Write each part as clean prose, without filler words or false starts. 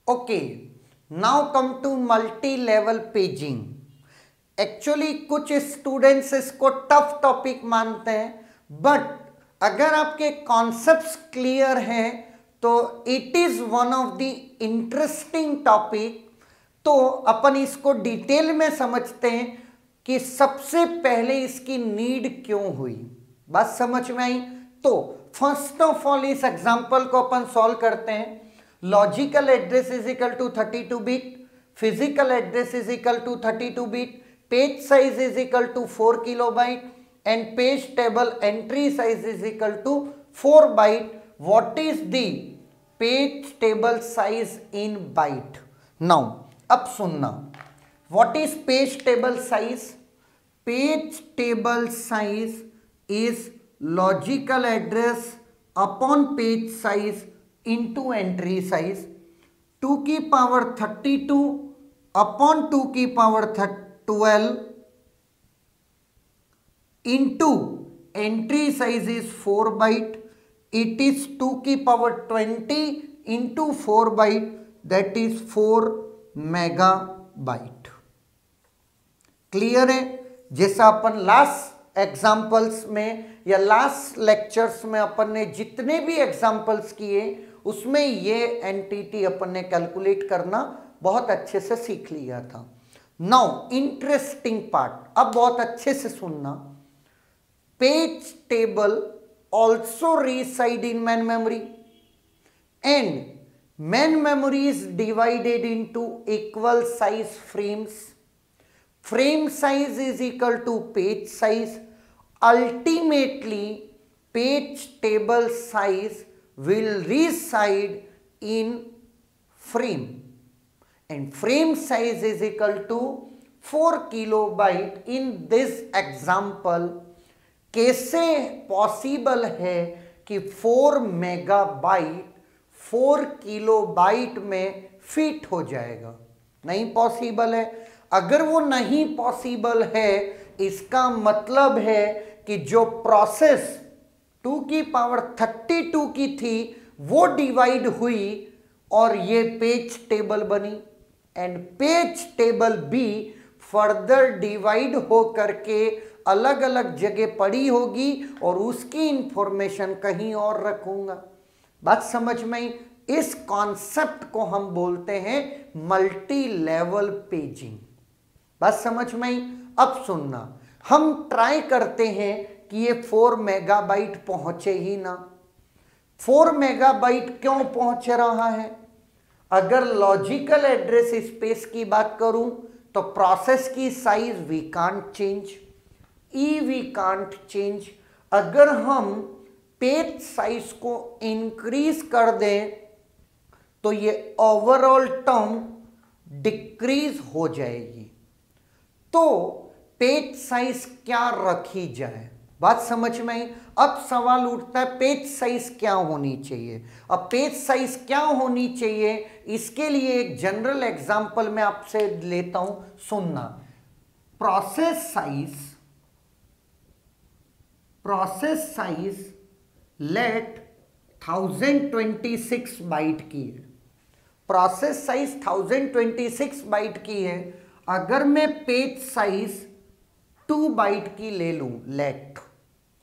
Okay, now come to multi level paging. Actually कुछ students इसको tough topic मानते हैं, बट अगर आपके कॉन्सेप्ट्स क्लियर हैं तो it is one of the interesting topic. तो अपन इसको डिटेल में समझते हैं कि सबसे पहले इसकी नीड क्यों हुई। बात समझ में आई? तो फर्स्ट ऑफ ऑल इस एग्जांपल को अपन सॉल्व करते हैं। Logical address is equal to 32 bit, physical address is equal to 32 bit, page size is equal to 4 kilobyte and page table entry size is equal to 4 byte. What is the page table size in byte? Now अब सुनना, what is page table size? Page table size is logical address upon page size into entry size 2 की power 32 upon 2 की power 12 into entry size is 4 byte. It is 2 की power 20 into 4 byte, that is 4 megabyte. Clear है? जैसा अपन last examples में या last lectures में अपन ने जितने भी एग्जाम्पल्स किए उसमें ये एंटिटी अपन ने कैलकुलेट करना बहुत अच्छे से सीख लिया था। नाउ इंटरेस्टिंग पार्ट, अब बहुत अच्छे से सुनना। Page table also reside in main memory and main memory is divided into equal size frames. Frame size is equal to page size. Ultimately page table size will reside in frame and frame size is equal to 4 kilobyte. in this example कैसे possible है कि 4 megabyte 4 kilobyte में fit हो जाएगा? नहीं possible है। अगर वो नहीं पॉसिबल है, इसका मतलब है कि जो प्रोसेस 2 की पावर 32 की थी वो डिवाइड हुई और ये पेज टेबल बनी एंड पेज टेबल भी फर्दर डिवाइड हो करके अलग अलग जगह पड़ी होगी और उसकी इंफॉर्मेशन कहीं और रखूंगा। बात समझ में आई? इस कॉन्सेप्ट को हम बोलते हैं मल्टी लेवल पेजिंग। बात समझ में आई? अब सुनना, हम ट्राई करते हैं कि ये 4 मेगाबाइट पहुंचे ही ना। 4 मेगाबाइट क्यों पहुंच रहा है? अगर लॉजिकल एड्रेस स्पेस की बात करूं तो प्रोसेस की size we can't change, we can't change. अगर हम पेज साइज को इंक्रीज कर दें तो ये ओवरऑल टर्म डिक्रीज हो जाएगी। तो पेज साइज क्या रखी जाए? बात समझ में आई? अब सवाल उठता है पेज साइज क्या होनी चाहिए। अब पेज साइज क्या होनी चाहिए, इसके लिए एक जनरल एग्जांपल मैं आपसे लेता हूं, सुनना। प्रोसेस साइज लेट 1026 बाइट की है। प्रोसेस साइज 1026 बाइट की है। अगर मैं पेज साइज 2 बाइट की ले लूं, लेट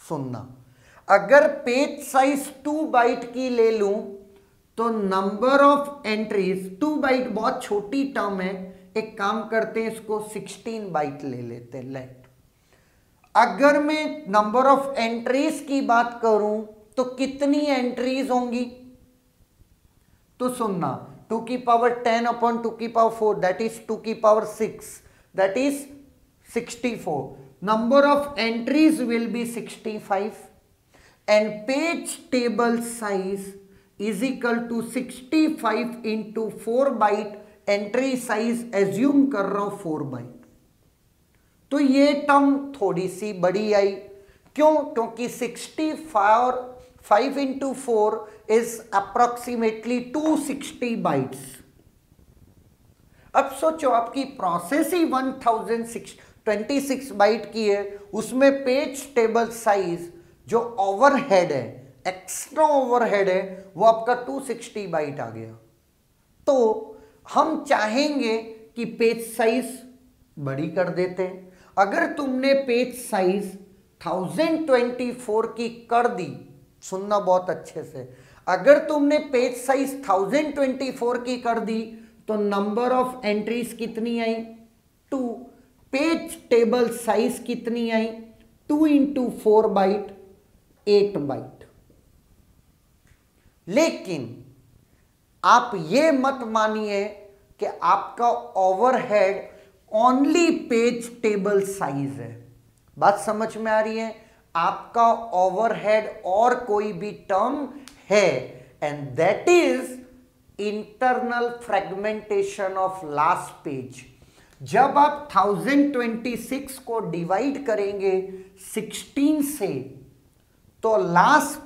सुनना, अगर पेज साइज 2 बाइट की ले लूं तो नंबर ऑफ एंट्रीज, 2 बाइट बहुत छोटी टर्म है, एक काम करते हैं इसको 16 बाइट ले लेते हैं, लेट। अगर मैं नंबर ऑफ एंट्रीज की बात करूं तो कितनी एंट्रीज होंगी? तो सुनना, 2 की पावर 10 अपॉन 2 की पावर 4 दैट इज 2 की power 6 that is 64. Number of entries will be 65 and page table size is equal to 65 into 4 byte entry size assume कर रहा हूं 4 byte। तो ये टर्म थोड़ी सी बड़ी आई। क्यों? क्योंकि 65 into 4 is approximately 260 bytes। अब सोचो आपकी प्रोसेस ही 1026 बाइट की है, उसमें पेज टेबल साइज जो ओवरहेड है, एक्स्ट्रा ओवरहेड है, वो आपका 260 बाइट आ गया। तो हम चाहेंगे कि पेज साइज बड़ी कर देते हैं। अगर तुमने पेज साइज 1024 की कर दी, सुनना बहुत अच्छे से, अगर तुमने पेज साइज 1024 की कर दी तो नंबर ऑफ एंट्रीज कितनी आई? 2। पेज टेबल साइज कितनी आई? 2 × 4 बाइट, 8 बाइट। लेकिन आप ये मत मानिए कि आपका overhead only page table size है। बात समझ में आ रही है? आपका ओवरहेड और कोई भी टर्म है, and that is internal fragmentation of last page. जब आप 1026 को डिवाइड करेंगे 16 से, तो लास्ट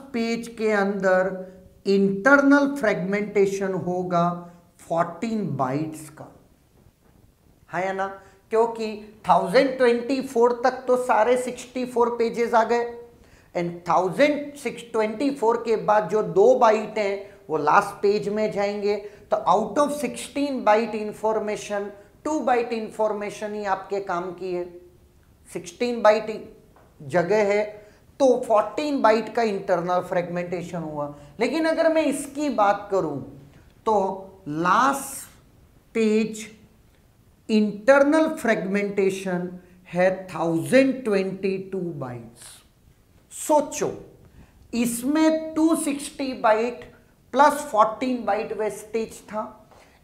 पेज के अंदर इंटरनल फ्रेगमेंटेशन होगा 14 बाइट्स का, है ना? क्योंकि 1024 तक तो सारे 64 पेजेस आ गए, एंड 1024 के बाद जो 2 बाइट हैं वो लास्ट पेज में जाएंगे। तो out of 16 byte information 2 byte information ही आपके काम की है। 16 बाइट जगह है तो 14 बाइट का इंटरनल फ्रेगमेंटेशन हुआ। लेकिन अगर मैं इसकी बात करूं तो लास्ट पेज इंटरनल फ्रेगमेंटेशन है 1022 बाइट्स। सोचो, इसमें 260 बाइट प्लस 14 बाइट वेस्टेज था,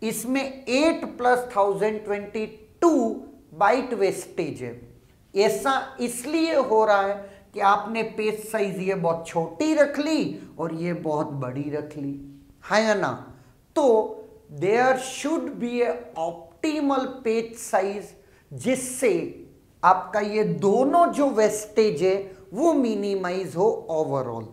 इसमें 8 + 1022 बाइट वेस्टेज है। ऐसा इसलिए हो रहा है कि आपने पेज साइज ये बहुत छोटी रख ली और ये बहुत बड़ी रख ली, है ना? तो there should be a optimal page size, जिससे आपका ये दोनों जो वेस्टेज है वो मिनिमाइज हो overall.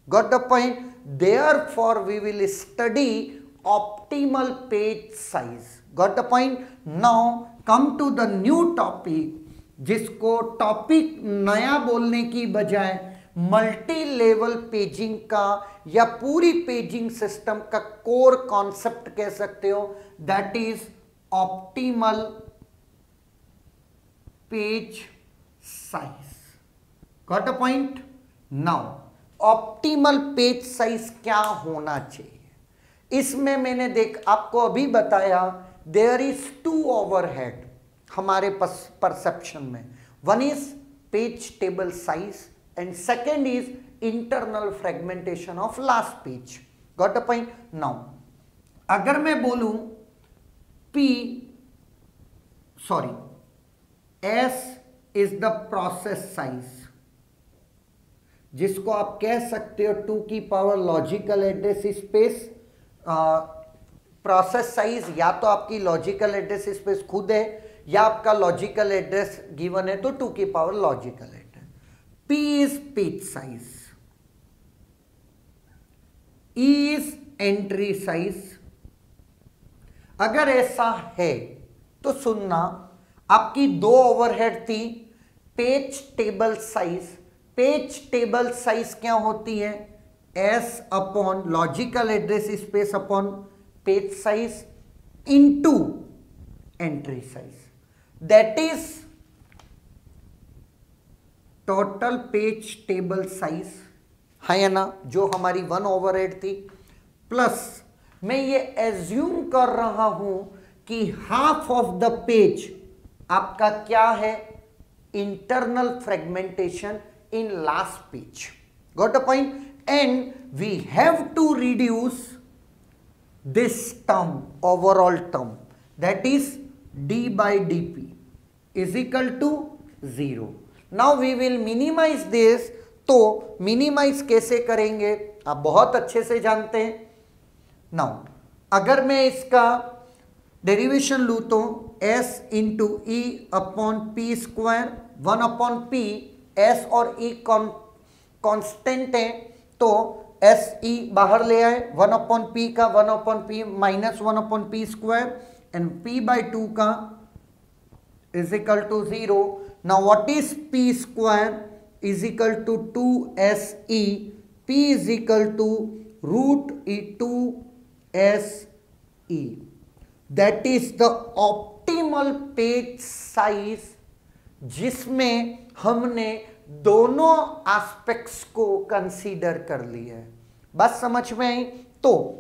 Got the point? Therefore we will study optimal page size. Got the point? Now come to the new topic, जिसको टॉपिक नया बोलने की बजाय मल्टी लेवल पेजिंग का या पूरी पेजिंग सिस्टम का कोर कॉन्सेप्ट कह सकते हो, that is optimal page size. Got a point? Now optimal page size क्या होना चाहिए? इसमें मैंने आपको अभी बताया, देयर इज 2 ओवरहेड हमारे परसेप्शन में। One is page table size and second is internal fragmentation of last page. Got a point? Now अगर मैं बोलूं S is the process size, जिसको आप कह सकते हो 2 की power logical address space. Process size या तो आपकी लॉजिकल एड्रेस स्पेस खुद है या आपका लॉजिकल एड्रेस गिवन है तो 2 की power logical address. P is page size, E is entry size. अगर ऐसा है तो सुनना, आपकी 2 ओवरहेड थी, page table size. Page table size क्या होती है? S upon logical address space upon page size into entry size, that is total page table size, है ना? जो हमारी 1 ओवरहेड थी, प्लस मैं ये एज्यूम कर रहा हूं कि हाफ ऑफ द पेज आपका क्या है? Internal fragmentation in last page. Got a point? And we have to reduce this term, overall term, that is d by dp is equal to 0. Now we will minimize this. तो minimize कैसे करेंगे आप बहुत अच्छे से जानते हैं। Now अगर मैं इसका डेरिवेशन लूँ तो s इंटू ई upon P square 1/p, s और e कॉन्स्टेंट है तो एस ई बाहर ले आए, 1/p का 1/p minus 1/p square and p/2 का is equal to 0। Now what is p square? Is equal to 2se, p is equal to √2 SE, that is the optimal page size, जिसमें हमने दोनों aspects को consider कर लिया है। बात समझ में आई? तो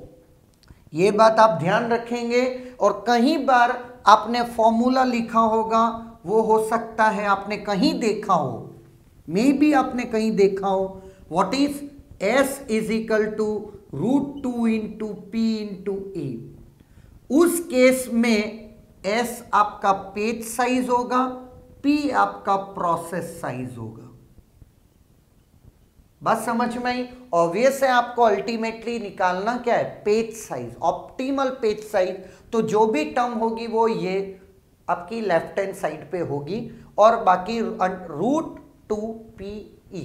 ये बात आप ध्यान रखेंगे। और कहीं बार आपने फॉर्मूला लिखा होगा, वो हो सकता है आपने कहीं देखा हो, मे बी आपने कहीं देखा हो, what is S is equal to √2 into P into E। उस केस में S आपका पेज साइज होगा, P आपका प्रोसेस साइज होगा। बस समझ में आई? ऑब्वियस है, आपको अल्टीमेटली निकालना क्या है? Page size, optimal page size. तो जो भी टर्म होगी वो ये आपकी लेफ्ट हैंड साइड पे होगी, और बाकी √2PE।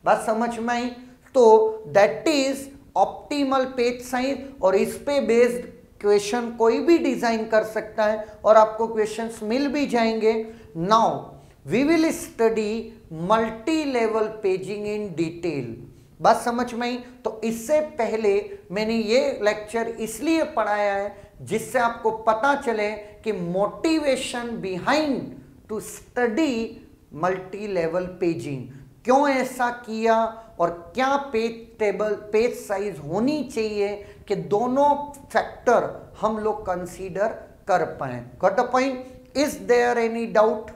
बस समझ में आई? तो that is optimal page size, और इस पे बेस्ड क्वेश्चन कोई भी डिजाइन कर सकता है और आपको क्वेश्चंस मिल भी जाएंगे। Now we will study multi level paging in detail. बात समझ में आई? तो इससे पहले मैंने ये लेक्चर इसलिए पढ़ाया है जिससे आपको पता चले कि motivation behind to study multi level paging, क्यों ऐसा किया और क्या पेज साइज होनी चाहिए कि दोनों फैक्टर हम लोग कंसीडर कर पाए। Got the point? Is there any doubt?